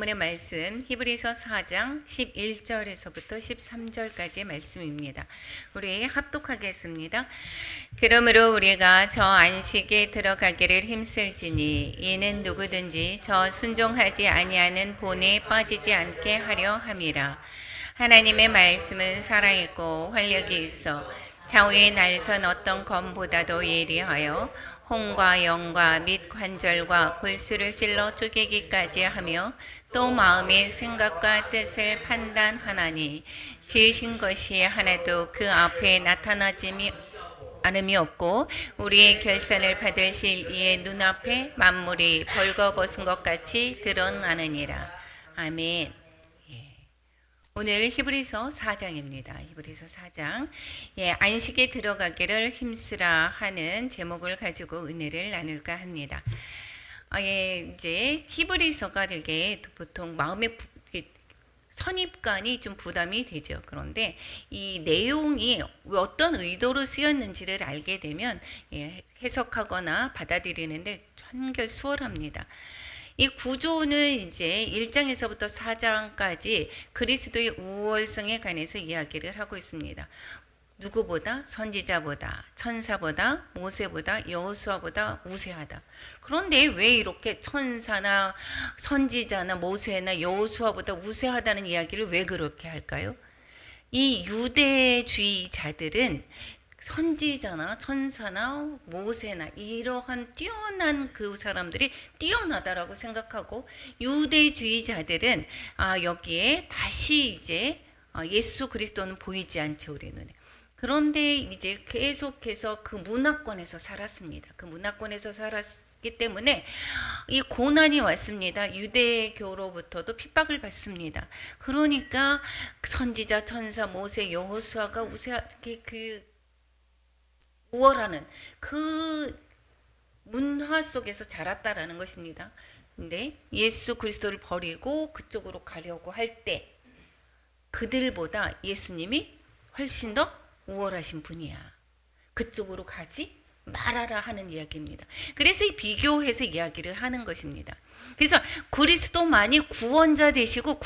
오늘의 말씀 히브리서 4장 11절에서부터 13절까지의 말씀입니다. 우리 합독하겠습니다. 그러므로 우리가 저 안식에 들어가기를 힘쓸지니 이는 누구든지 저 순종하지 아니하는 본에 빠지지 않게 하려 함이라. 하나님의 말씀은 살아있고 활력이 있어 좌우에 날선 어떤 검보다도 예리하여 혼과 영과 및 관절과 골수를 찔러 쪼개기까지 하며 또 마음의 생각과 뜻을 판단하나니 지으신 것이 하나도 그 앞에 나타나짐이 않음이 없고 우리의 결산을 받으실 이의 눈앞에 만물이 벌거벗은 것 같이 드러나느니라. 아멘. 오늘 히브리서 4장입니다. 히브리서 4장. 안식에 들어가기를 힘쓰라 하는 제목을 가지고 은혜를 나눌까 합니다. 이제 히브리서가 되게 보통 마음의 선입관이 좀 부담이 되죠. 그런데 이 내용이 어떤 의도로 쓰였는지를 알게 되면 해석하거나 받아들이는데 한결 수월합니다. 이 구조는 이제 1장에서부터 4장까지 그리스도의 우월성에 관해서 이야기를 하고 있습니다. 누구보다, 선지자보다, 천사보다, 모세보다, 여호수아보다 우세하다. 그런데 왜 이렇게 천사나 선지자나 모세나 여호수아보다 우세하다는 이야기를 왜 그렇게 할까요? 이 유대주의자들은 선지자나 천사나 모세나 이러한 뛰어난 그 사람들이 뛰어나다라고 생각하고, 유대주의자들은 여기에 다시 이제 예수 그리스도는 보이지 않죠, 우리 눈에. 그런데 이제 계속해서 그 문화권에서 살았습니다. 그 문화권에서 살았기 때문에 이 고난이 왔습니다. 유대교로부터도 핍박을 받습니다. 그러니까 선지자, 천사, 모세, 여호수아가 우세하게 우월하는 그 문화 속에서 자랐다라는 것입니다. 근데 예수 그리스도를 버리고 그쪽으로 가려고 할 때 그들보다 예수님이 훨씬 더 우월하신 분이야. 그쪽으로 가지 말아라 하는 이야기입니다. 그래서 이 비교해서 이야기를 하는 것입니다. 그래서 그리스도만이 구원자 되시고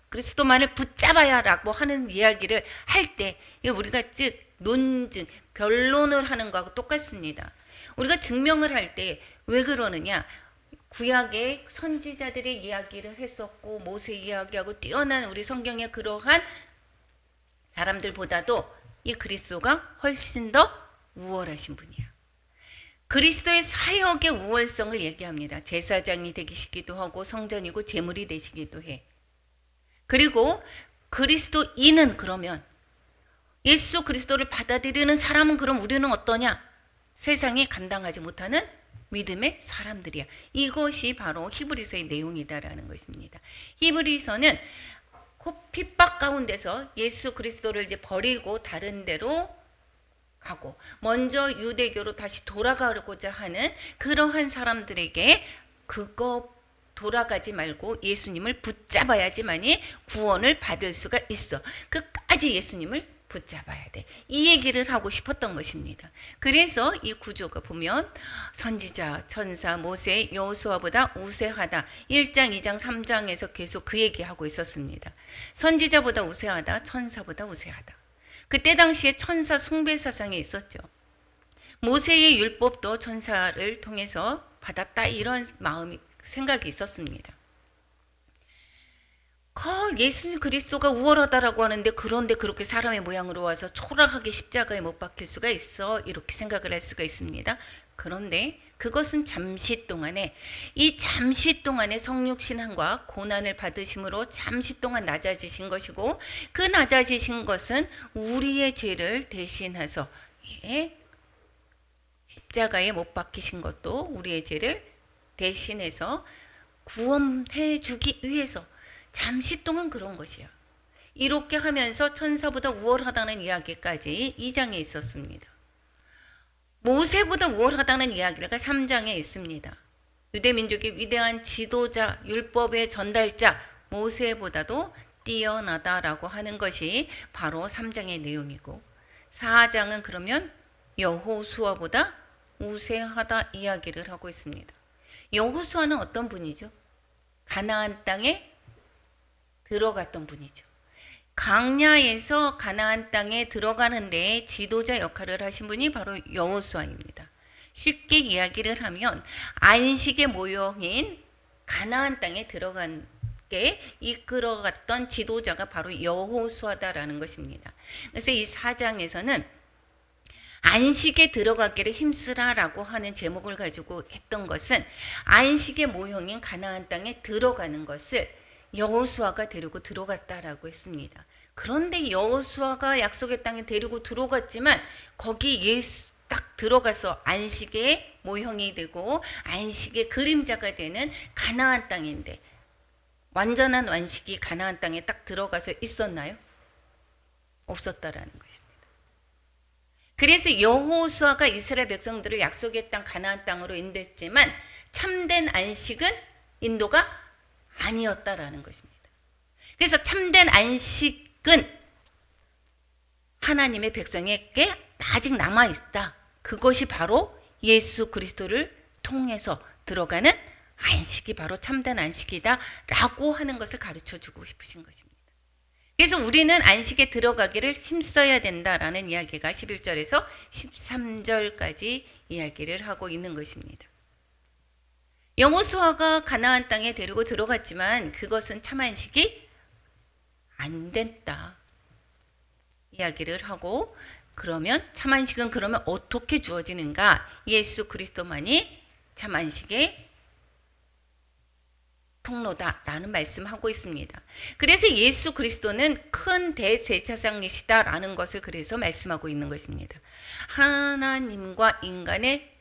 그리스도만을 붙잡아야라고 하는 이야기를 할 때 우리가 즉 논증, 변론을 하는 거하고 똑같습니다. 우리가 증명을 할 때 왜 그러느냐? 구약의 선지자들의 이야기를 했었고 모세 이야기하고 뛰어난 우리 성경의 그러한 사람들보다도 이 그리스도가 훨씬 더 우월하신 분이야. 그리스도의 사역의 우월성을 얘기합니다. 제사장이 되시기도 하고 성전이고 제물이 되시기도 해. 그리고 그리스도인은 그러면 예수 그리스도를 받아들이는 사람은 그럼 우리는 어떠냐? 세상이 감당하지 못하는 믿음의 사람들이야. 이것이 바로 히브리서의 내용이다라는 것입니다. 히브리서는 핍박 가운데서 예수 그리스도를 이제 버리고 다른 데로 가고 먼저 유대교로 다시 돌아가고자 하는 그러한 사람들에게 그거 돌아가지 말고 예수님을 붙잡아야지만이 구원을 받을 수가 있어. 끝까지 예수님을 붙잡아야 돼. 이 얘기를 하고 싶었던 것입니다. 그래서 이 구조가 보면 선지자, 천사, 모세, 여호수아보다 우세하다. 1장, 2장, 3장에서 계속 그 얘기하고 있었습니다. 선지자보다 우세하다, 천사보다 우세하다. 그때 당시에 천사 숭배 사상이 있었죠. 모세의 율법도 천사를 통해서 받았다 이런 생각이 있었습니다. 예수 그리스도가 우월하다라고 하는데 그런데 그렇게 사람의 모양으로 와서 초라하게 십자가에 못 박힐 수가 있어 이렇게 생각을 할 수가 있습니다. 그런데 그것은 잠시 동안에 성육신함과 고난을 받으심으로 잠시 동안 낮아지신 것이고 그 낮아지신 것은 우리의 죄를 대신해서 십자가에 못 박히신 것도 우리의 죄를 대신해서 구원해 주기 위해서 잠시 동안 그런 것이야. 이렇게 하면서 천사보다 우월하다는 이야기까지 2장에 있었습니다. 모세보다 우월하다는 이야기가 3장에 있습니다. 유대민족의 위대한 지도자, 율법의 전달자 모세보다도 뛰어나다라고 하는 것이 바로 3장의 내용이고 4장은 그러면 여호수아보다 우세하다 이야기를 하고 있습니다. 여호수아는 어떤 분이죠? 가나안 땅에 들어갔던 분이죠. 광야에서 가나안 땅에 들어가는 데 지도자 역할을 하신 분이 바로 여호수아입니다. 쉽게 이야기를 하면 안식의 모형인 가나안 땅에 들어간 게 이끌어갔던 지도자가 바로 여호수아다라는 것입니다. 그래서 이 4장에서는 안식에 들어가기를 힘쓰라라고 하는 제목을 가지고 했던 것은 안식의 모형인 가나안 땅에 들어가는 것을 여호수아가 데리고 들어갔다라고 했습니다. 그런데 여호수아가 약속의 땅에 데리고 들어갔지만 거기 예수 딱 들어가서 안식의 모형이 되고 안식의 그림자가 되는 가나안 땅인데 완전한 안식이 가나안 땅에 딱 들어가서 있었나요? 없었다라는 것입니다. 그래서 여호수아가 이스라엘 백성들을 약속의 땅 가나안 땅으로 인도했지만 참된 안식은 인도가 아니었다라는 것입니다. 그래서 참된 안식은 하나님의 백성에게 아직 남아있다. 그것이 바로 예수 그리스도를 통해서 들어가는 안식이 바로 참된 안식이다 라고 하는 것을 가르쳐주고 싶으신 것입니다. 그래서 우리는 안식에 들어가기를 힘써야 된다라는 이야기가 11절에서 13절까지 이야기를 하고 있는 것입니다. 여호수아가 가나안 땅에 데리고 들어갔지만 그것은 참 안식이 안 됐다 이야기를 하고, 그러면 참 안식은 그러면 어떻게 주어지는가? 예수 그리스도만이 참 안식의 통로다라는 말씀하고 있습니다. 그래서 예수 그리스도는 큰 대제사장이시다라는 것을 그래서 말씀하고 있는 것입니다. 하나님과 인간의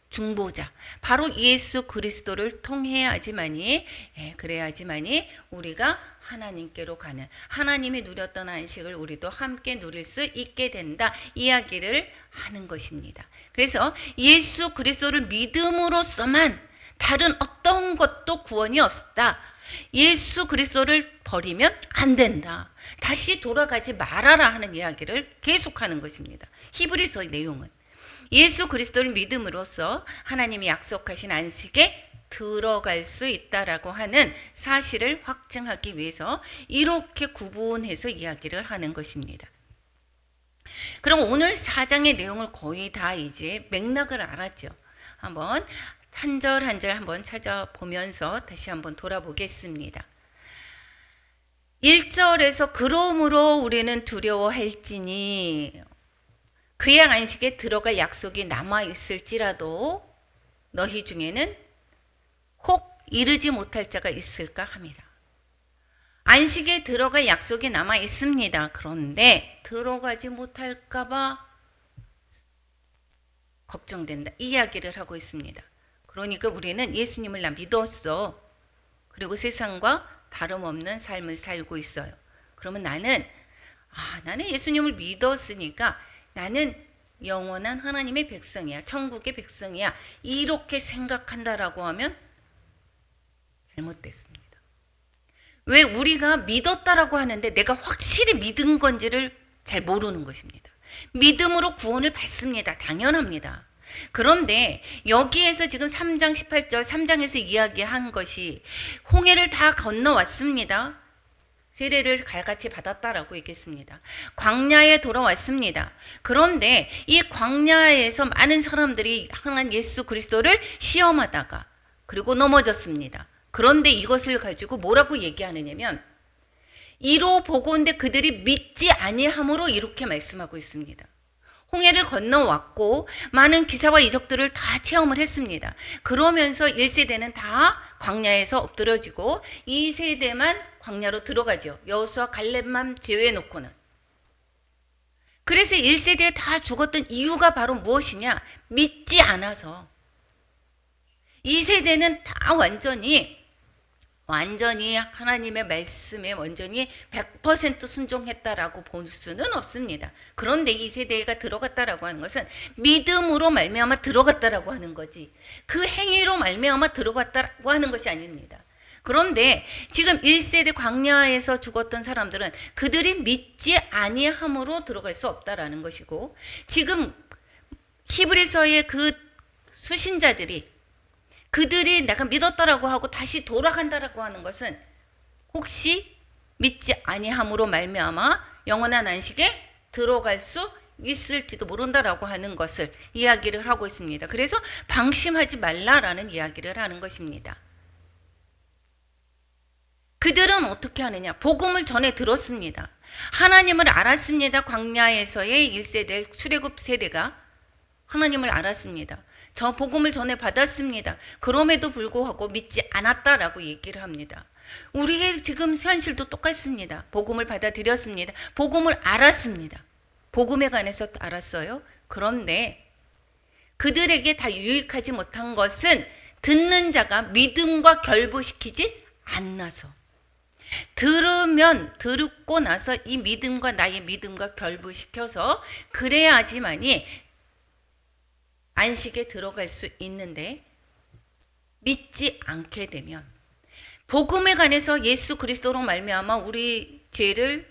중보자, 바로 예수 그리스도를 통해야지만이 그래야지만이 우리가 하나님께로 가는, 하나님이 누렸던 안식을 우리도 함께 누릴 수 있게 된다 이야기를 하는 것입니다. 그래서 예수 그리스도를 믿음으로써만 다른 어떤 것도 구원이 없다. 예수 그리스도를 버리면 안 된다. 다시 돌아가지 말아라 하는 이야기를 계속하는 것입니다. 히브리서의 내용은 예수 그리스도를 믿음으로써 하나님이 약속하신 안식에 들어갈 수 있다라고 하는 사실을 확증하기 위해서 이렇게 구분해서 이야기를 하는 것입니다. 그럼 오늘 4장의 내용을 거의 다 이제 맥락을 알았죠. 한번 한 절 한 절 한번 찾아보면서 다시 한번 돌아보겠습니다. 1절에서 그러므로 우리는 두려워할지니 그의 안식에 들어갈 약속이 남아있을지라도 너희 중에는 혹 이르지 못할 자가 있을까 함이라. 안식에 들어갈 약속이 남아있습니다. 그런데 들어가지 못할까 봐 걱정된다. 이 이야기를 하고 있습니다. 그러니까 우리는 예수님을 나 믿었어. 그리고 세상과 다름없는 삶을 살고 있어요. 그러면 나는 예수님을 믿었으니까 나는 영원한 하나님의 백성이야. 천국의 백성이야. 이렇게 생각한다라고 하면 잘못됐습니다. 왜 우리가 믿었다라고 하는데 내가 확실히 믿은 건지를 잘 모르는 것입니다. 믿음으로 구원을 받습니다. 당연합니다. 그런데 여기에서 지금 3장 18절 3장에서 이야기한 것이 홍해를 다 건너왔습니다. 세례를 갈같이 받았다라고 얘기했습니다. 광야에 돌아왔습니다. 그런데 이 광야에서 많은 사람들이 향한 예수 그리스도를 시험하다가 그리고 넘어졌습니다. 그런데 이것을 가지고 뭐라고 얘기하느냐면 이로 보건대 그들이 믿지 아니함으로 이렇게 말씀하고 있습니다. 홍해를 건너왔고 많은 기사와 이적들을 다 체험을 했습니다. 그러면서 1세대는 다 광야에서 엎드려지고 2세대만 광야로 들어가죠. 여호수아 갈렙만 제외해놓고는. 그래서 1세대에 다 죽었던 이유가 바로 무엇이냐? 믿지 않아서. 2세대는 다 완전히 하나님의 말씀에 완전히 100% 순종했다라고 볼 수는 없습니다. 그런데 이 세대가 들어갔다라고 하는 것은 믿음으로 말미암아 들어갔다라고 하는 거지 그 행위로 말미암아 들어갔다라고 하는 것이 아닙니다. 그런데 지금 1세대 광야에서 죽었던 사람들은 그들이 믿지 아니함으로 들어갈 수 없다라는 것이고, 지금 히브리서의 그 수신자들이 그들이 내가 믿었다라고 하고 다시 돌아간다라고 하는 것은 혹시 믿지 아니함으로 말미암아 영원한 안식에 들어갈 수 있을지도 모른다라고 하는 것을 이야기를 하고 있습니다. 그래서 방심하지 말라라는 이야기를 하는 것입니다. 그들은 어떻게 하느냐? 복음을 전해 들었습니다. 하나님을 알았습니다. 광야에서의 1세대 출애굽 세대가 하나님을 알았습니다. 저 복음을 전해 받았습니다. 그럼에도 불구하고 믿지 않았다라고 얘기를 합니다. 우리의 지금 현실도 똑같습니다. 복음을 받아들였습니다. 복음을 알았습니다. 복음에 관해서 알았어요. 그런데 그들에게 다 유익하지 못한 것은 듣는 자가 믿음과 결부시키지 않나서, 듣고 나서 이 믿음과 나의 믿음과 결부시켜서 그래야지만이 안식에 들어갈 수 있는데, 믿지 않게 되면 복음에 관해서 예수 그리스도로 말미암아 우리 죄를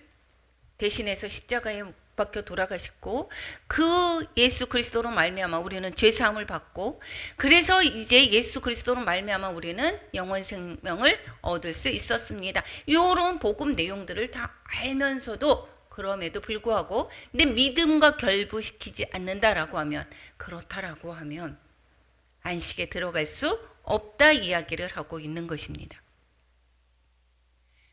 대신해서 십자가에 못 박혀 돌아가셨고, 그 예수 그리스도로 말미암아 우리는 죄 사함을 받고, 그래서 이제 예수 그리스도로 말미암아 우리는 영원 생명을 얻을 수 있었습니다. 이런 복음 내용들을 다 알면서도 그럼에도 불구하고 내 믿음과 결부시키지 않는다라고 하면, 그렇다라고 하면 안식에 들어갈 수 없다 이야기를 하고 있는 것입니다.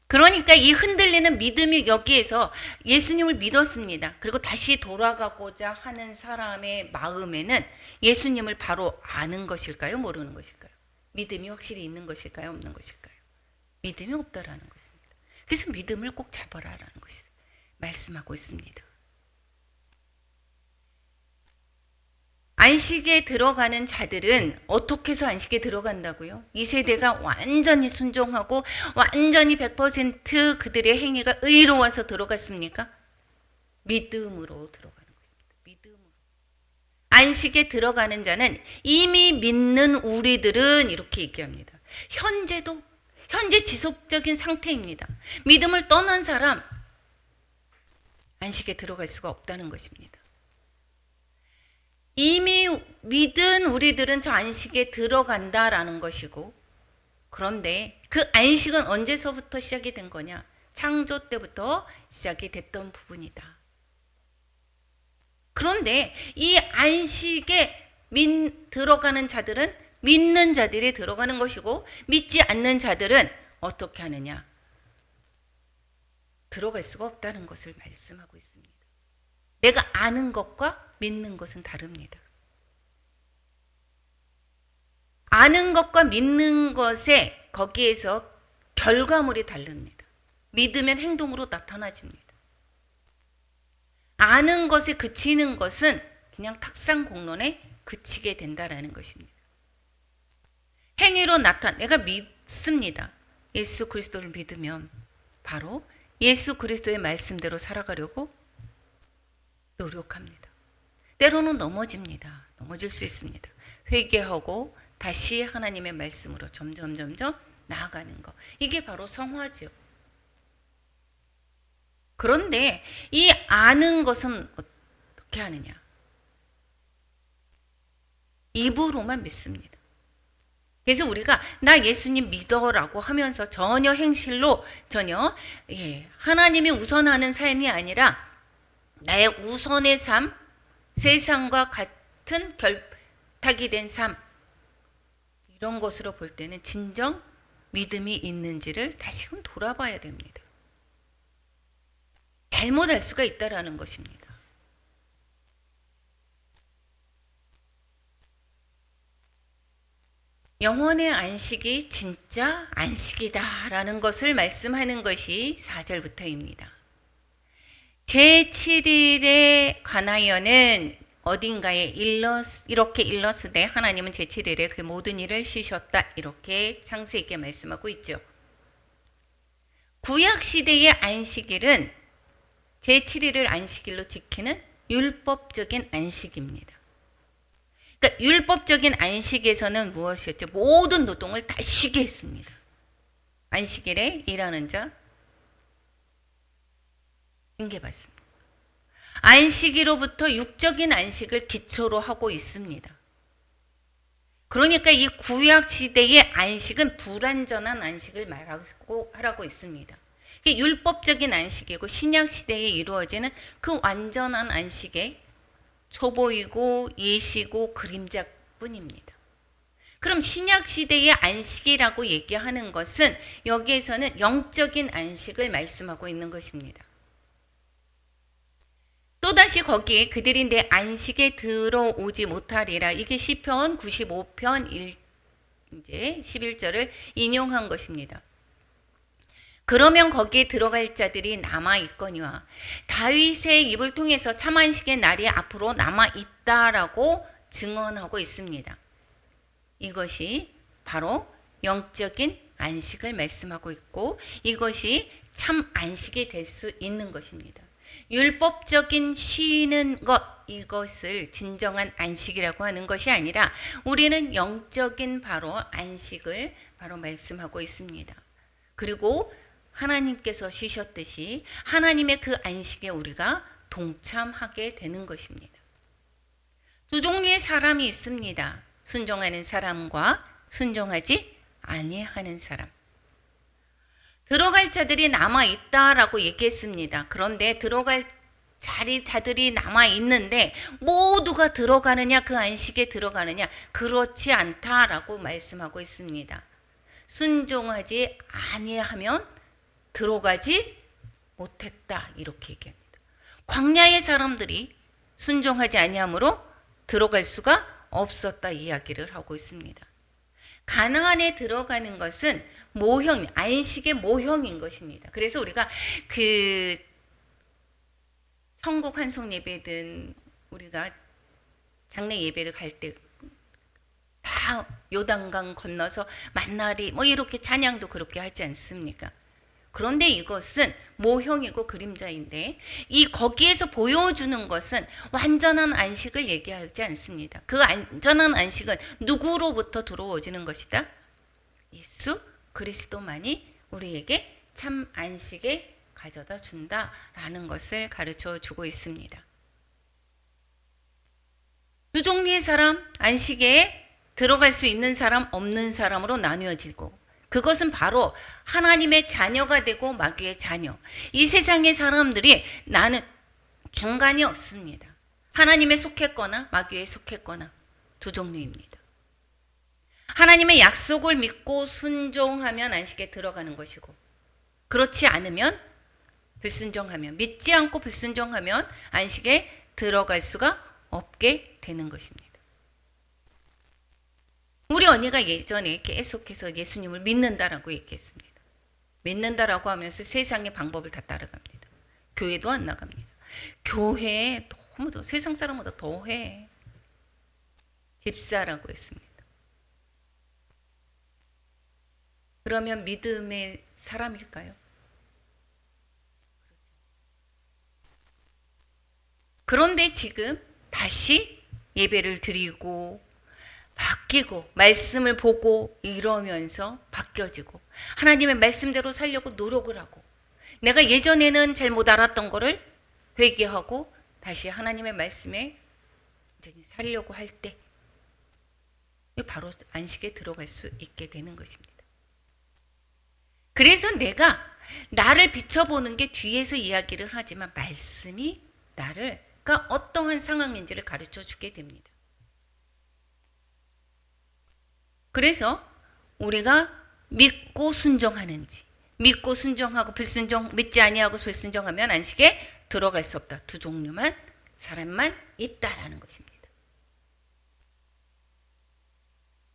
그러니까 이 흔들리는 믿음이 여기에서 예수님을 믿었습니다. 그리고 다시 돌아가고자 하는 사람의 마음에는 예수님을 바로 아는 것일까요? 모르는 것일까요? 믿음이 확실히 있는 것일까요? 없는 것일까요? 믿음이 없다라는 것입니다. 그래서 믿음을 꼭 잡아라라는 것이 말씀하고 있습니다. 안식에 들어가는 자들은 어떻게 해서 안식에 들어간다고요? 이 세대가 완전히 순종하고 완전히 100% 그들의 행위가 의로워서 들어갔습니까? 믿음으로 들어가는 것입니다. 믿음으로. 안식에 들어가는 자는 이미 믿는 우리들은 이렇게 얘기합니다. 현재 지속적인 상태입니다. 믿음을 떠난 사람 안식에 들어갈 수가 없다는 것입니다. 이미 믿은 우리들은 저 안식에 들어간다라는 것이고, 그런데 그 안식은 언제서부터 시작이 된 거냐? 창조 때부터 시작이 됐던 부분이다. 그런데 이 안식에 들어가는 자들은 믿는 자들이 들어가는 것이고, 믿지 않는 자들은 어떻게 하느냐? 들어갈 수가 없다는 것을 말씀하고 있습니다. 내가 아는 것과 믿는 것은 다릅니다. 아는 것과 믿는 것에 거기에서 결과물이 다릅니다. 믿으면 행동으로 나타나집니다. 아는 것에 그치는 것은 그냥 탁상공론에 그치게 된다라는 것입니다. 행위로 내가 믿습니다. 예수 그리스도를 믿으면 바로 예수 그리스도의 말씀대로 살아가려고 노력합니다. 때로는 넘어집니다. 넘어질 수 있습니다. 회개하고 다시 하나님의 말씀으로 점점 나아가는 것. 이게 바로 성화죠. 그런데 이 아는 것은 어떻게 하느냐? 입으로만 믿습니다. 그래서 우리가 나 예수님 믿어라고 하면서 전혀 행실로 하나님이 우선하는 삶이 아니라 나의 우선의 삶, 세상과 같은 결탁이 된 삶, 이런 것으로 볼 때는 진정 믿음이 있는지를 다시금 돌아봐야 됩니다. 잘못할 수가 있다라는 것입니다. 영혼의 안식이 진짜 안식이다라는 것을 말씀하는 것이 4절부터입니다. 제7일에 관하여는 어딘가에 이렇게 일렀으되 하나님은 제7일에 그 모든 일을 쉬셨다, 이렇게 창세기 있게 말씀하고 있죠. 구약시대의 안식일은 제7일을 안식일로 지키는 율법적인 안식입니다. 그러니까 율법적인 안식에서는 무엇이었죠? 모든 노동을 다 쉬게 했습니다. 안식일에 일하는 자 징계받습니다. 안식일로부터 육적인 안식을 기초로 하고 있습니다. 그러니까 이 구약 시대의 안식은 불완전한 안식을 말하고 하라고 있습니다. 이게 율법적인 안식이고 신약 시대에 이루어지는 그 완전한 안식의 초보이고 예시고 그림자뿐입니다. 그럼 신약 시대의 안식이라고 얘기하는 것은 여기에서는 영적인 안식을 말씀하고 있는 것입니다. 또다시 거기에 그들이 내 안식에 들어오지 못하리라. 이게 시편 95편 이제 11절을 인용한 것입니다. 그러면 거기에 들어갈 자들이 남아 있거니와 다윗의 입을 통해서 참 안식의 날이 앞으로 남아 있다라고 증언하고 있습니다. 이것이 바로 영적인 안식을 말씀하고 있고 이것이 참 안식이 될 수 있는 것입니다. 율법적인 쉬는 것, 이것을 진정한 안식이라고 하는 것이 아니라 우리는 영적인 바로 안식을 바로 말씀하고 있습니다. 그리고 하나님께서 쉬셨듯이 하나님의 그 안식에 우리가 동참하게 되는 것입니다. 두 종류의 사람이 있습니다. 순종하는 사람과 순종하지 아니하는 사람. 들어갈 자들이 남아있다라고 얘기했습니다. 그런데 들어갈 자들이 남아있는데 모두가 들어가느냐 그 안식에 들어가느냐 그렇지 않다라고 말씀하고 있습니다. 순종하지 아니하면 들어가지 못했다 이렇게 얘기합니다. 광야의 사람들이 순종하지 아니함으로 들어갈 수가 없었다 이야기를 하고 있습니다. 가나안에 들어가는 것은 모형, 안식의 모형인 것입니다. 그래서 우리가 그 천국 환송 예배든 우리가 장례 예배를 갈 때 다 요단강 건너서 만나리 뭐 이렇게 찬양도 그렇게 하지 않습니까? 그런데 이것은 모형이고 그림자인데 이 거기에서 보여주는 것은 완전한 안식을 얘기하지 않습니다. 그 완전한 안식은 누구로부터 들어오지는 것이다? 예수 그리스도만이 우리에게 참 안식에 가져다 준다라는 것을 가르쳐 주고 있습니다. 두 종류의 사람, 안식에 들어갈 수 있는 사람, 없는 사람으로 나뉘어지고 그것은 바로 하나님의 자녀가 되고 마귀의 자녀. 이 세상의 사람들이 나는 중간이 없습니다. 하나님에 속했거나 마귀에 속했거나 두 종류입니다. 하나님의 약속을 믿고 순종하면 안식에 들어가는 것이고 그렇지 않으면 불순종하면 믿지 않고 불순종하면 안식에 들어갈 수가 없게 되는 것입니다. 우리 언니가 예전에 계속해서 예수님을 믿는다라고 얘기했습니다. 믿는다라고 하면서 세상의 방법을 다 따라갑니다. 교회도 안 나갑니다. 교회에 너무 더 세상 사람보다 더해. 집사라고 했습니다. 그러면 믿음의 사람일까요? 그런데 지금 다시 예배를 드리고 바뀌고 말씀을 보고 이러면서 바뀌어지고 하나님의 말씀대로 살려고 노력을 하고 내가 예전에는 잘못 알았던 거를 회개하고 다시 하나님의 말씀에 살려고 할 때 바로 안식에 들어갈 수 있게 되는 것입니다. 그래서 내가 나를 비춰보는 게 뒤에서 이야기를 하지만 말씀이 나가 어떠한 상황인지를 가르쳐 주게 됩니다. 그래서 우리가 믿고 순종하는지 믿고 순종하고 불순종 믿지 아니하고 불순종하면 안식에 들어갈 수 없다. 두 종류만 사람만 있다라는 것입니다.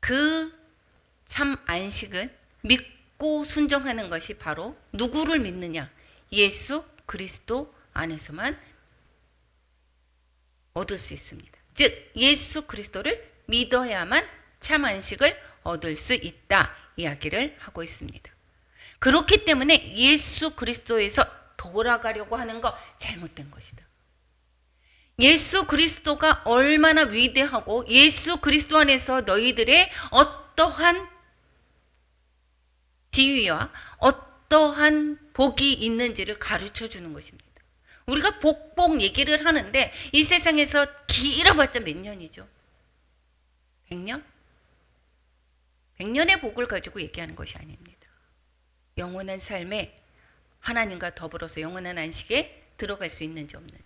그 참 안식은 믿고 순종하는 것이 바로 누구를 믿느냐? 예수 그리스도 안에서만 얻을 수 있습니다. 즉 예수 그리스도를 믿어야만 참 안식을 얻을 수 있다 이야기를 하고 있습니다. 그렇기 때문에 예수 그리스도에서 돌아가려고 하는 거 잘못된 것이다. 예수 그리스도가 얼마나 위대하고 예수 그리스도 안에서 너희들의 어떠한 지위와 어떠한 복이 있는지를 가르쳐 주는 것입니다. 우리가 복복 얘기를 하는데 이 세상에서 길어봤자 몇 년이죠? 100년? 100년의 복을 가지고 얘기하는 것이 아닙니다. 영원한 삶에 하나님과 더불어서 영원한 안식에 들어갈 수 있는지 없는지,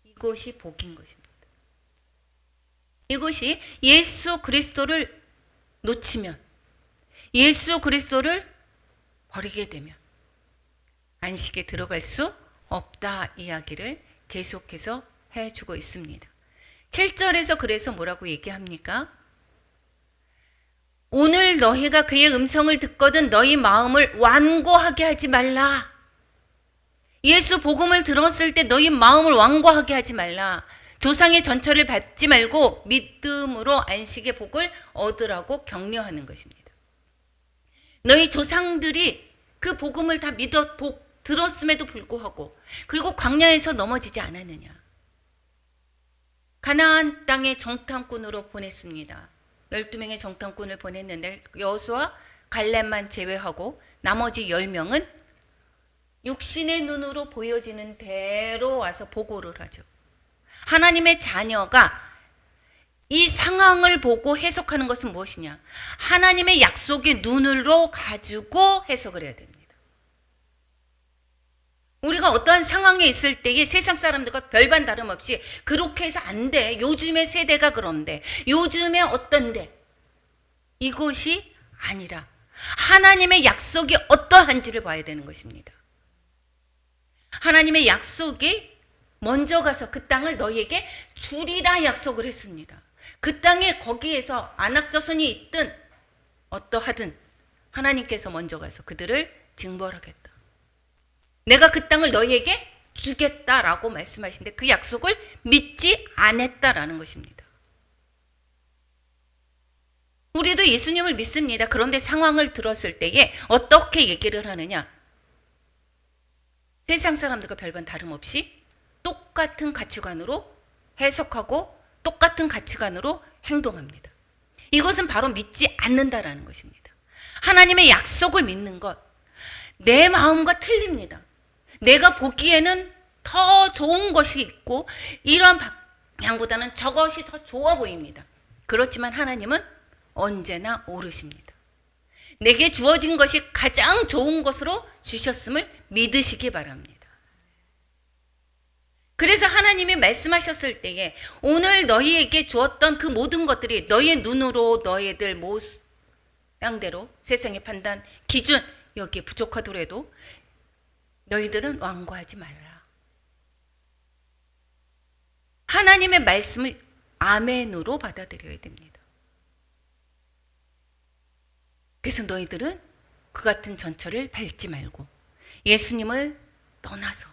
이것이 복인 것입니다. 이것이 예수 그리스도를 놓치면, 예수 그리스도를 버리게 되면 안식에 들어갈 수 없다 이야기를 계속해서 해주고 있습니다. 7절에서 그래서 뭐라고 얘기합니까? 오늘 너희가 그의 음성을 듣거든 너희 마음을 완고하게 하지 말라. 예수 복음을 들었을 때 너희 마음을 완고하게 하지 말라. 조상의 전처를 밟지 말고 믿음으로 안식의 복을 얻으라고 격려하는 것입니다. 너희 조상들이 그 복음을 다 들었음에도 불구하고, 그리고 광야에서 넘어지지 않았느냐. 가나안 땅에 정탐꾼으로 보냈습니다. 12명의 정탐꾼을 보냈는데 여호수아 갈렙만 제외하고 나머지 10명은 육신의 눈으로 보여지는 대로 와서 보고를 하죠. 하나님의 자녀가 이 상황을 보고 해석하는 것은 무엇이냐? 하나님의 약속의 눈으로 가지고 해석을 해야 됩니다. 우리가 어떠한 상황에 있을 때에 세상 사람들과 별반 다름없이 그렇게 해서 안 돼. 요즘의 세대가 그런데, 요즘에 어떤데. 이것이 아니라 하나님의 약속이 어떠한지를 봐야 되는 것입니다. 하나님의 약속이 먼저 가서 그 땅을 너희에게 주리라 약속을 했습니다. 그 땅에 거기에서 안악자손이 있든 어떠하든 하나님께서 먼저 가서 그들을 징벌하겠다. 내가 그 땅을 너희에게 주겠다라고 말씀하시는데 그 약속을 믿지 않았다라는 것입니다. 우리도 예수님을 믿습니다. 그런데 상황을 들었을 때에 어떻게 얘기를 하느냐? 세상 사람들과 별반 다름없이 똑같은 가치관으로 해석하고 똑같은 가치관으로 행동합니다. 이것은 바로 믿지 않는다라는 것입니다. 하나님의 약속을 믿는 것, 내 마음과 틀립니다. 내가 보기에는 더 좋은 것이 있고 이런 방향보다는 저것이 더 좋아 보입니다. 그렇지만 하나님은 언제나 옳으십니다. 내게 주어진 것이 가장 좋은 것으로 주셨음을 믿으시기 바랍니다. 그래서 하나님이 말씀하셨을 때에 오늘 너희에게 주었던 그 모든 것들이 너희의 눈으로 너희들 모양대로 세상의 판단, 기준 여기에 부족하더라도 너희들은 완고하지 말라. 하나님의 말씀을 아멘으로 받아들여야 됩니다. 그래서 너희들은 그 같은 전철을 밟지 말고 예수님을 떠나서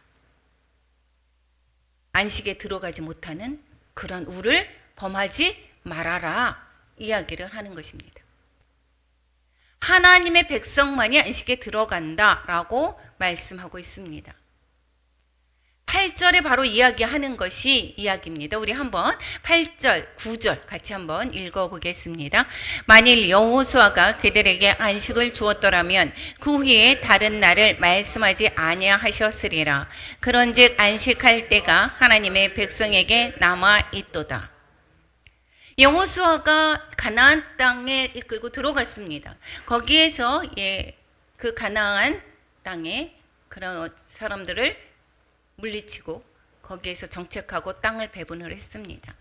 안식에 들어가지 못하는 그런 우를 범하지 말아라 이야기를 하는 것입니다. 하나님의 백성만이 안식에 들어간다라고 말씀하고 있습니다. 8절에 바로 이야기하는 것이 이야기입니다. 우리 한번 8절, 9절 같이 한번 읽어보겠습니다. 만일 여호수아가 그들에게 안식을 주었더라면 그 후에 다른 날을 말씀하지 아니하셨으리라. 그런즉 안식할 때가 하나님의 백성에게 남아 있도다. 여호수아가 가나안 땅에 이끌고 들어갔습니다. 거기에서 그 가나안 땅에 그런 사람들을 물리치고 거기에서 정착하고 땅을 배분을 했습니다.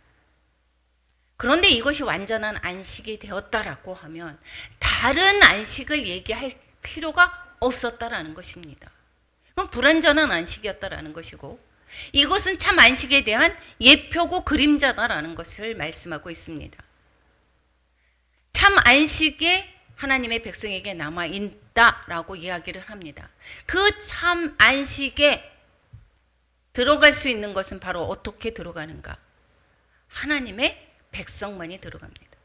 그런데 이것이 완전한 안식이 되었다라고 하면 다른 안식을 얘기할 필요가 없었다라는 것입니다. 그건 불완전한 안식이었다라는 것이고 이것은 참 안식에 대한 예표고 그림자다라는 것을 말씀하고 있습니다. 참 안식에 하나님의 백성에게 남아있다라고 이야기를 합니다. 그 참 안식에 들어갈 수 있는 것은 바로 어떻게 들어가는가? 하나님의 백성만이 들어갑니다.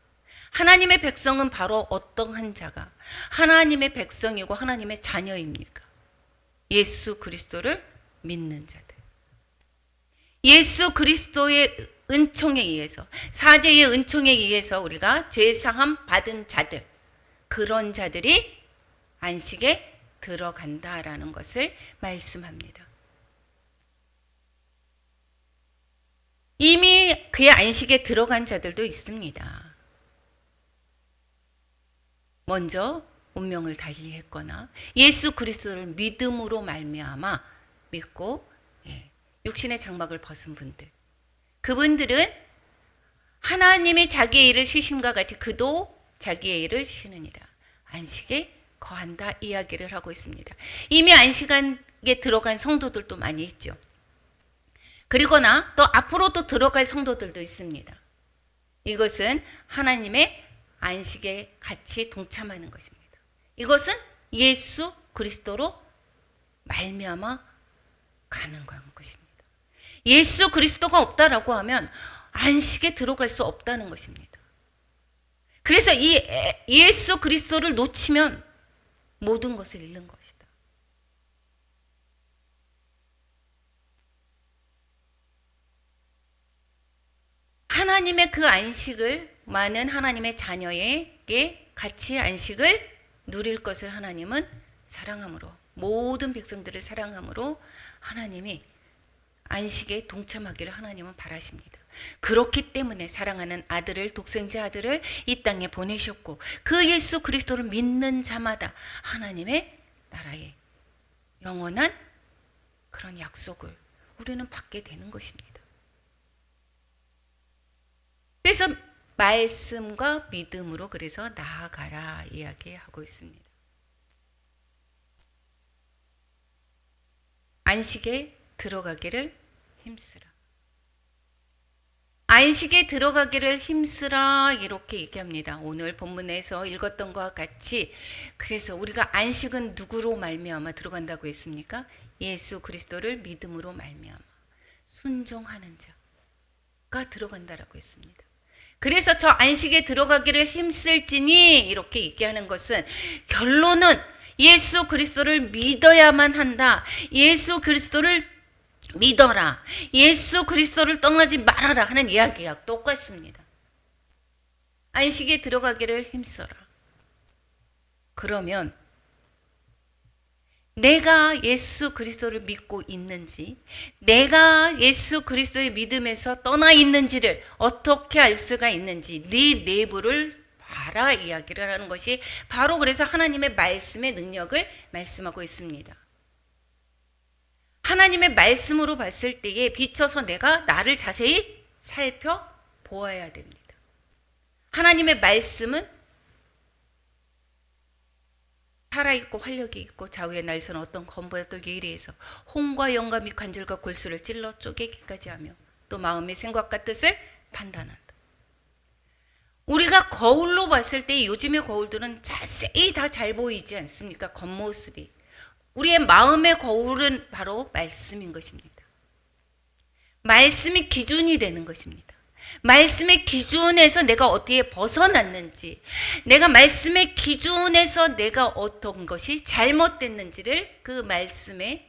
하나님의 백성은 바로 어떠한 자가 하나님의 백성이고 하나님의 자녀입니까? 예수 그리스도를 믿는 자들. 예수 그리스도의 은총에 의해서, 사제의 은총에 의해서 우리가 죄사함 받은 자들, 그런 자들이 안식에 들어간다라는 것을 말씀합니다. 이미 그의 안식에 들어간 자들도 있습니다. 먼저 운명을 달리했거나 예수 그리스도를 믿음으로 말미암아 믿고 육신의 장막을 벗은 분들, 그분들은 하나님이 자기의 일을 쉬심과 같이 그도 자기의 일을 쉬느니라. 안식에 거한다 이야기를 하고 있습니다. 이미 안식에 들어간 성도들도 많이 있죠. 그리고나 또 앞으로도 들어갈 성도들도 있습니다. 이것은 하나님의 안식에 같이 동참하는 것입니다. 이것은 예수 그리스도로 말미암아 가는 것입니다. 예수 그리스도가 없다라고 하면 안식에 들어갈 수 없다는 것입니다. 그래서 이 예수 그리스도를 놓치면 모든 것을 잃는 것이다. 하나님의 그 안식을 많은 하나님의 자녀에게 같이 안식을 누릴 것을 하나님은 사랑함으로, 모든 백성들을 사랑함으로 하나님이 안식에 동참하기를 하나님은 바라십니다. 그렇기 때문에 사랑하는 아들을, 독생자 아들을 이 땅에 보내셨고 그 예수 그리스도를 믿는 자마다 하나님의 나라의 영원한 그런 약속을 우리는 받게 되는 것입니다. 그래서 말씀과 믿음으로 그래서 나아가라 이야기하고 있습니다. 안식에 들어가기를 힘쓰라. 안식에 들어가기를 힘쓰라 이렇게 얘기합니다. 오늘 본문에서 읽었던 것과 같이 그래서 우리가 안식은 누구로 말미암아 들어간다고 했습니까? 예수 그리스도를 믿음으로 말미암아 순종하는 자가 들어간다라고 했습니다. 그래서 저 안식에 들어가기를 힘쓸지니 이렇게 얘기하는 것은 결론은 예수 그리스도를 믿어야만 한다. 예수 그리스도를 믿어라. 예수 그리스도를 떠나지 말아라 하는 이야기가 똑같습니다. 안식에 들어가기를 힘써라. 그러면 내가 예수 그리스도를 믿고 있는지, 내가 예수 그리스도의 믿음에서 떠나 있는지를 어떻게 알 수가 있는지 네 내부를 봐라 이야기를 하는 것이 바로 그래서 하나님의 말씀의 능력을 말씀하고 있습니다. 하나님의 말씀으로 봤을 때에 비춰서 내가 나를 자세히 살펴보아야 됩니다. 하나님의 말씀은 살아있고 활력이 있고 좌우의 날선 어떤 검보다 또 예리해서 홍과 영과 및 관절과 골수를 찔러 쪼개기까지 하며 또 마음의 생각과 뜻을 판단한다. 우리가 거울로 봤을 때 요즘의 거울들은 자세히 다 잘 보이지 않습니까? 겉모습이. 우리의 마음의 거울은 바로 말씀인 것입니다. 말씀이 기준이 되는 것입니다. 말씀의 기준에서 내가 어디에 벗어났는지, 내가 말씀의 기준에서 내가 어떤 것이 잘못됐는지를 그 말씀의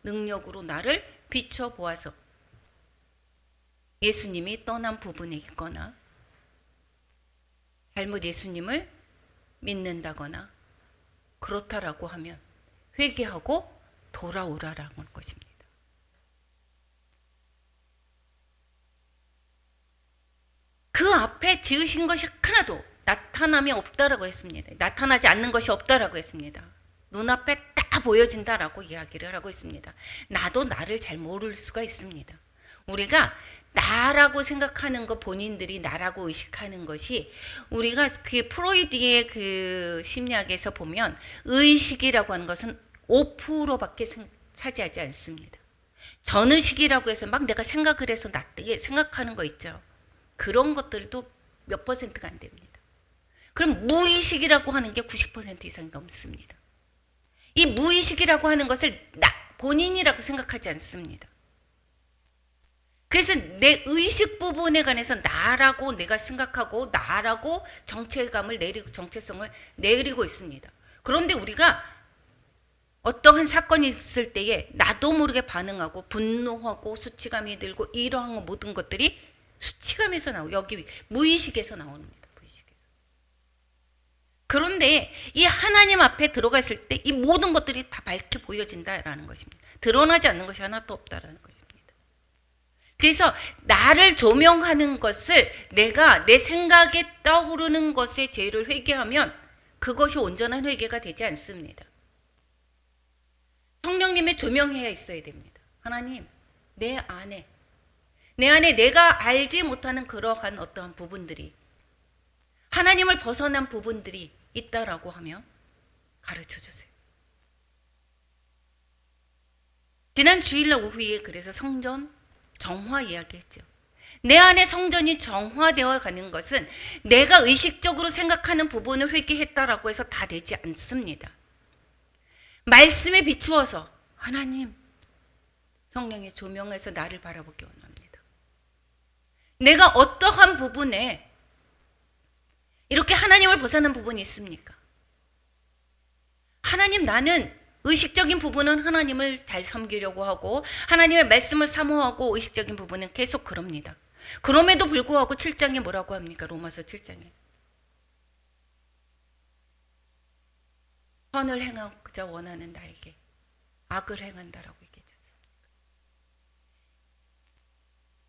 능력으로 나를 비춰보아서 예수님이 떠난 부분에 있거나 잘못 예수님을 믿는다거나 그렇다라고 하면 회개하고 돌아오라라는 것입니다. 그 앞에 지으신 것이 하나도 나타남이 없다라고 했습니다. 나타나지 않는 것이 없다라고 했습니다. 눈앞에 딱 보여진다라고 이야기를 하고 있습니다. 나도 나를 잘 모를 수가 있습니다. 우리가 나라고 생각하는 것, 본인들이 나라고 의식하는 것이 우리가 그 프로이드의 그 심리학에서 보면 의식이라고 하는 것은 5%밖에 차지하지 않습니다. 전의식이라고 해서 막 내가 생각을 해서 낫게 생각하는 거 있죠. 그런 것들도 몇 퍼센트가 안 됩니다. 그럼 무의식이라고 하는 게 90% 이상 넘습니다. 이 무의식이라고 하는 것을 나 본인이라고 생각하지 않습니다. 그래서 내 의식 부분에 관해서 나라고 내가 생각하고 나라고 정체감을 내리고 정체성을 내리고 있습니다. 그런데 우리가 어떠한 사건이 있을 때에 나도 모르게 반응하고 분노하고 수치감이 들고 이러한 모든 것들이 수치감에서 나오고 여기 무의식에서 나옵니다. 무의식에서. 그런데 이 하나님 앞에 들어갔을 때 이 모든 것들이 다 밝게 보여진다라는 것입니다. 드러나지 않는 것이 하나도 없다라는 것입니다. 그래서 나를 조명하는 것을 내가 내 생각에 떠오르는 것에 죄를 회개하면 그것이 온전한 회개가 되지 않습니다. 성령님의 조명해야 있어야 됩니다. 하나님, 내 안에 내가 알지 못하는 그러한 어떠한 부분들이, 하나님을 벗어난 부분들이 있다라고 하면 가르쳐 주세요. 지난 주일날 오후에 그래서 성전 정화 이야기했죠. 내 안에 성전이 정화되어 가는 것은 내가 의식적으로 생각하는 부분을 회개했다라고 해서 다 되지 않습니다. 말씀에 비추어서 하나님, 성령의 조명에서 나를 바라보기 원합니다. 내가 어떠한 부분에 이렇게 하나님을 벗어난 부분이 있습니까? 하나님, 나는 의식적인 부분은 하나님을 잘 섬기려고 하고 하나님의 말씀을 사모하고 의식적인 부분은 계속 그럽니다. 그럼에도 불구하고 7장에 뭐라고 합니까? 로마서 7장에 선을 행하고자 원하는 나에게 악을 행한다라고 얘기하지 않습니까?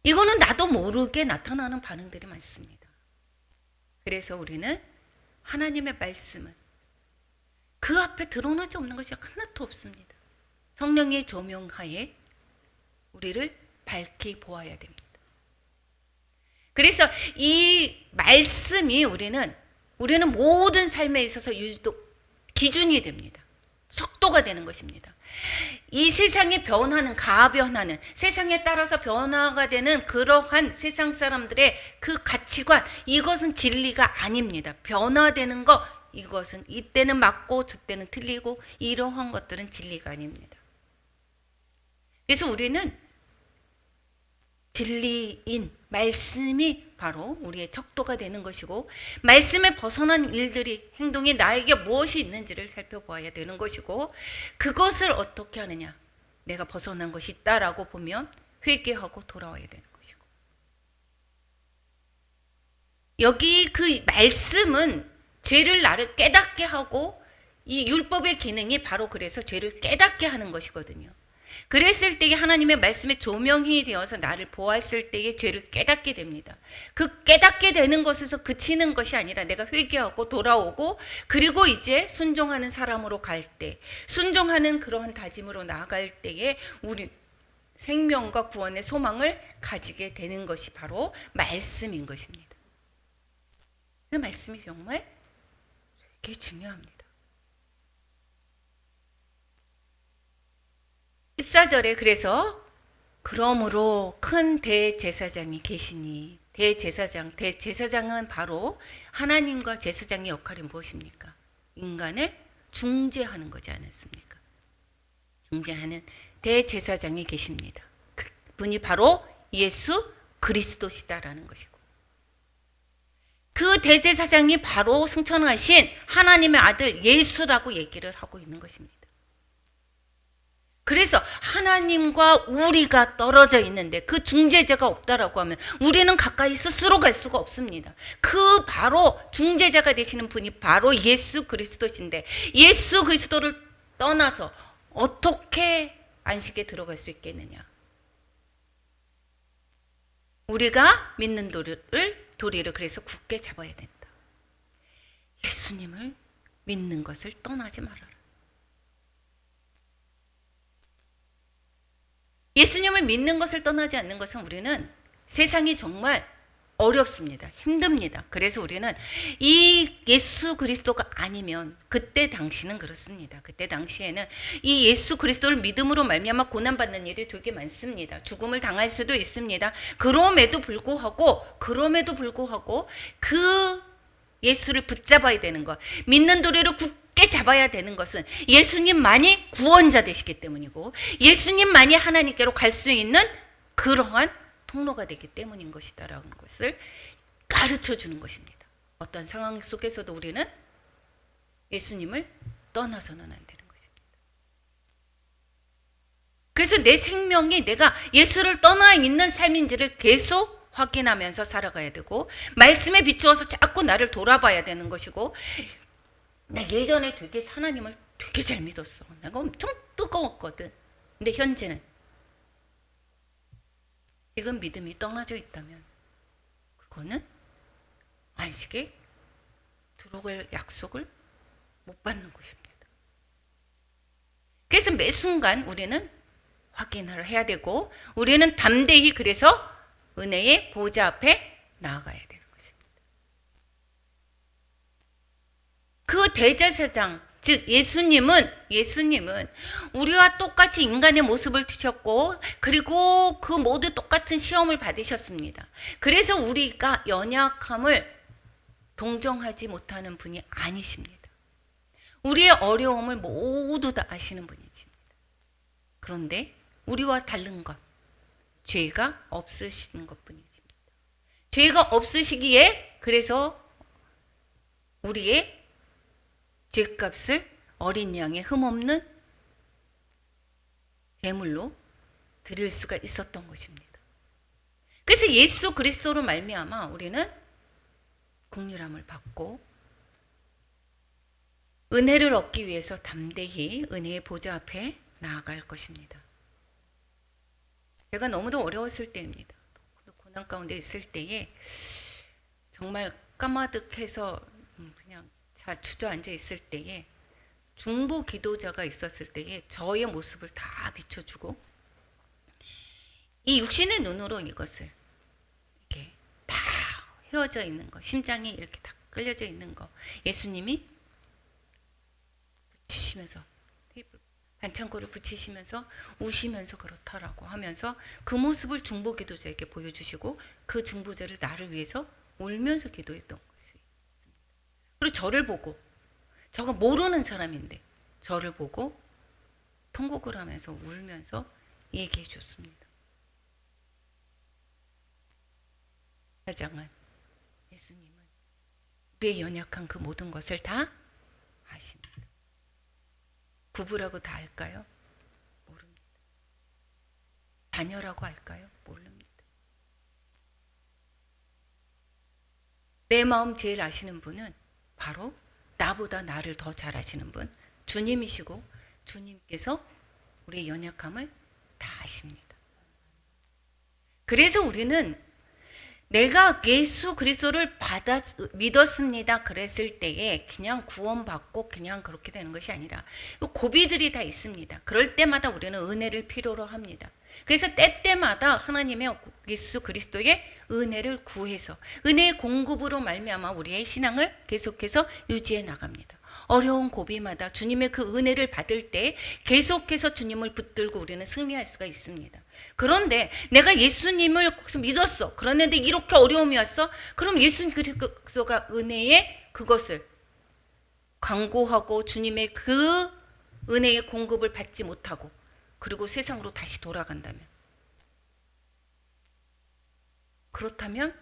이거는 나도 모르게 나타나는 반응들이 많습니다. 그래서 우리는 하나님의 말씀은 그 앞에 드러나지 없는 것이 하나도 없습니다. 성령의 조명하에 우리를 밝히 보아야 됩니다. 그래서 이 말씀이 우리는 모든 삶에 있어서 유도 기준이 됩니다. 속도가 되는 것입니다. 이 세상이 변하는, 가변하는, 세상에 따라서 변화가 되는 그러한 세상 사람들의 그 가치관, 이것은 진리가 아닙니다. 변화되는 것, 이것은 이때는 맞고 저때는 틀리고 이러한 것들은 진리가 아닙니다. 그래서 우리는 진리인 말씀이 바로 우리의 척도가 되는 것이고, 말씀에 벗어난 일들이, 행동이 나에게 무엇이 있는지를 살펴보아야 되는 것이고, 그것을 어떻게 하느냐, 내가 벗어난 것이 있다라고 보면 회개하고 돌아와야 되는 것이고, 여기 그 말씀은 죄를 나를 깨닫게 하고, 이 율법의 기능이 바로 그래서 죄를 깨닫게 하는 것이거든요. 그랬을 때에 하나님의 말씀에 조명이 되어서 나를 보았을 때에 죄를 깨닫게 됩니다. 그 깨닫게 되는 것에서 그치는 것이 아니라 내가 회개하고 돌아오고, 그리고 이제 순종하는 사람으로 갈 때, 순종하는 그러한 다짐으로 나아갈 때에 우리 생명과 구원의 소망을 가지게 되는 것이 바로 말씀인 것입니다. 그 말씀이 정말 되게 중요합니다. 14절에 그래서 그러므로 큰 대제사장이 계시니, 대제사장은 바로 하나님과 제사장의 역할이 무엇입니까? 인간을 중재하는 거지 않았습니까? 중재하는 대제사장이 계십니다. 그분이 바로 예수 그리스도시다라는 것이고, 그 대제사장이 바로 승천하신 하나님의 아들 예수라고 얘기를 하고 있는 것입니다. 그래서 하나님과 우리가 떨어져 있는데 그 중재자가 없다라고 하면 우리는 가까이 스스로 갈 수가 없습니다. 그 바로 중재자가 되시는 분이 바로 예수 그리스도신데, 예수 그리스도를 떠나서 어떻게 안식에 들어갈 수 있겠느냐? 우리가 믿는 도리를 그래서 굳게 잡아야 된다. 예수님을 믿는 것을 떠나지 말아라. 예수님을 믿는 것을 떠나지 않는 것은 우리는 세상이 정말 어렵습니다. 힘듭니다. 그래서 우리는 이 예수 그리스도가 아니면, 그때 당시는 그렇습니다. 그때 당시에는 이 예수 그리스도를 믿음으로 말미암아 고난받는 일이 되게 많습니다. 죽음을 당할 수도 있습니다. 그럼에도 불구하고 그 예수를 붙잡아야 되는 것, 믿는 도리를 굳게 잡아야 되는 것은 예수님만이 구원자 되시기 때문이고, 예수님만이 하나님께로 갈 수 있는 그러한 통로가 되기 때문인 것이다라는 것을 가르쳐 주는 것입니다. 어떤 상황 속에서도 우리는 예수님을 떠나서는 안 되는 것입니다. 그래서 내 생명이 내가 예수를 떠나 있는 삶인지를 계속 확인하면서 살아가야 되고, 말씀에 비추어서 자꾸 나를 돌아봐야 되는 것이고, 나 예전에 되게 하나님을 되게 잘 믿었어. 내가 엄청 뜨거웠거든. 근데 현재는 지금 믿음이 떠나져 있다면 그거는 안식에 들어갈 약속을 못 받는 것입니다. 그래서 매 순간 우리는 확인을 해야 되고 우리는 담대히 그래서 은혜의 보좌 앞에 나아가야 되는 것입니다. 그 대제사장 즉 예수님은 우리와 똑같이 인간의 모습을 드셨고 그리고 그 모두 똑같은 시험을 받으셨습니다. 그래서 우리가 연약함을 동정하지 못하는 분이 아니십니다. 우리의 어려움을 모두 다 아시는 분이십니다. 그런데 우리와 다른 것, 죄가 없으신 것뿐이십니다. 죄가 없으시기에 그래서 우리의 죄값을 어린 양의 흠없는 제물로 드릴 수가 있었던 것입니다. 그래서 예수 그리스도로 말미암아 우리는 긍휼함을 받고 은혜를 얻기 위해서 담대히 은혜의 보좌 앞에 나아갈 것입니다. 제가 너무도 어려웠을 때입니다. 고난 가운데 있을 때에 정말 까마득해서 그냥 주저앉아 있을 때에 중보 기도자가 있었을 때에 저의 모습을 다 비춰주고 이 육신의 눈으로 이것을 이렇게 다 휘어져 있는 거, 심장이 이렇게 다 끌려져 있는 거 예수님이 붙이시면서 반창고를 붙이시면서 우시면서 그렇다라고 하면서 그 모습을 중보 기도자에게 보여주시고 그 중보자를 나를 위해서 울면서 기도했던 것이 있습니다. 그리고 저를 보고 저가 모르는 사람인데 저를 보고 통곡을 하면서 울면서 얘기해 줬습니다. 사장은 예수님은 우리의 연약한 그 모든 것을 다 아십니다. 부부라고 다 알까요? 모릅니다. 자녀라고 할까요? 모릅니다. 내 마음 제일 아시는 분은 바로 나보다 나를 더 잘 아시는 분 주님이시고 주님께서 우리의 연약함을 다 아십니다. 그래서 우리는 내가 예수 그리스도를 믿었습니다 그랬을 때에 그냥 구원받고 그냥 그렇게 되는 것이 아니라 고비들이 다 있습니다. 그럴 때마다 우리는 은혜를 필요로 합니다. 그래서 때때마다 하나님의 예수 그리스도의 은혜를 구해서 은혜의 공급으로 말미암아 우리의 신앙을 계속해서 유지해 나갑니다. 어려운 고비마다 주님의 그 은혜를 받을 때 계속해서 주님을 붙들고 우리는 승리할 수가 있습니다. 그런데 내가 예수님을 믿었어. 그런데 이렇게 어려움이 왔어. 그럼 예수 그리스도가 은혜의 그것을 광고하고 주님의 그 은혜의 공급을 받지 못하고 그리고 세상으로 다시 돌아간다면 그렇다면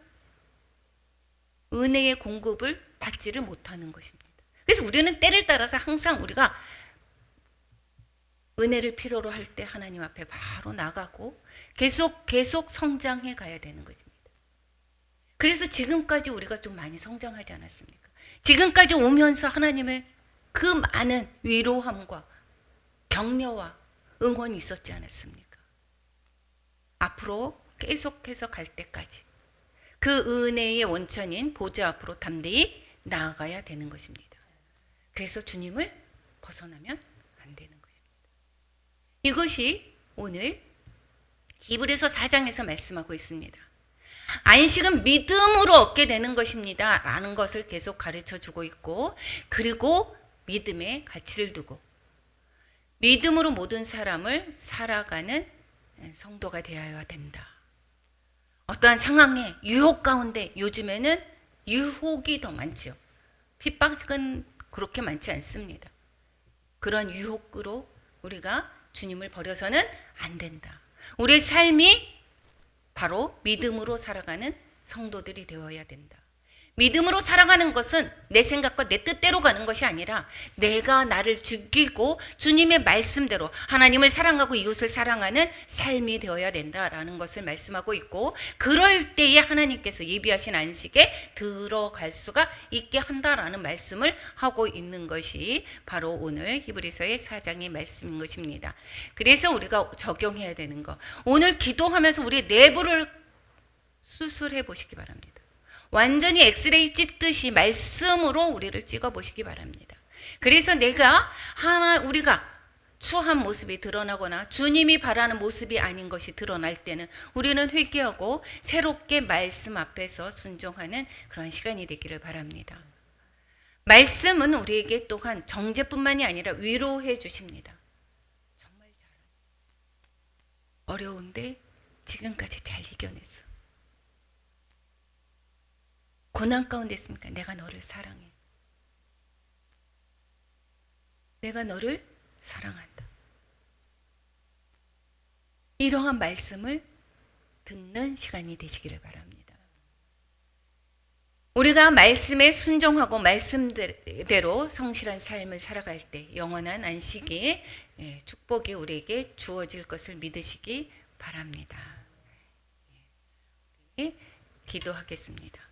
은혜의 공급을 받지를 못하는 것입니다. 그래서 우리는 때를 따라서 항상 우리가 은혜를 필요로 할 때 하나님 앞에 바로 나가고 계속 성장해 가야 되는 것입니다. 그래서 지금까지 우리가 좀 많이 성장하지 않았습니까? 지금까지 오면서 하나님의 그 많은 위로함과 격려와 응원이 있었지 않았습니까? 앞으로 계속해서 갈 때까지 그 은혜의 원천인 보좌 앞으로 담대히 나아가야 되는 것입니다. 그래서 주님을 벗어나면 안 되는 것입니다. 이것이 오늘 히브리서 4장에서 말씀하고 있습니다. 안식은 믿음으로 얻게 되는 것입니다 라는 것을 계속 가르쳐 주고 있고 그리고 믿음의 가치를 두고 믿음으로 모든 사람을 살아가는 성도가 되어야 된다. 어떠한 상황에 유혹 가운데 요즘에는 유혹이 더 많죠. 핍박은 그렇게 많지 않습니다. 그런 유혹으로 우리가 주님을 버려서는 안 된다. 우리의 삶이 바로 믿음으로 살아가는 성도들이 되어야 된다. 믿음으로 살아가는 것은 내 생각과 내 뜻대로 가는 것이 아니라 내가 나를 죽이고 주님의 말씀대로 하나님을 사랑하고 이웃을 사랑하는 삶이 되어야 된다라는 것을 말씀하고 있고 그럴 때에 하나님께서 예비하신 안식에 들어갈 수가 있게 한다라는 말씀을 하고 있는 것이 바로 오늘 히브리서의 4장의 말씀인 것입니다. 그래서 우리가 적용해야 되는 것 오늘 기도하면서 우리 내부를 수술해 보시기 바랍니다. 완전히 엑스레이 찍듯이 말씀으로 우리를 찍어 보시기 바랍니다. 그래서 우리가 추한 모습이 드러나거나 주님이 바라는 모습이 아닌 것이 드러날 때는 우리는 회개하고 새롭게 말씀 앞에서 순종하는 그런 시간이 되기를 바랍니다. 말씀은 우리에게 또한 정죄뿐만이 아니라 위로해 주십니다. 정말 잘했어. 어려운데 지금까지 잘 이겨냈어. 고난 가운데 있으니까 내가 너를 사랑해. 내가 너를 사랑한다. 이러한 말씀을 듣는 시간이 되시기를 바랍니다. 우리가 말씀에 순종하고 말씀대로 성실한 삶을 살아갈 때 영원한 안식이 축복이 우리에게 주어질 것을 믿으시기 바랍니다. 기도하겠습니다.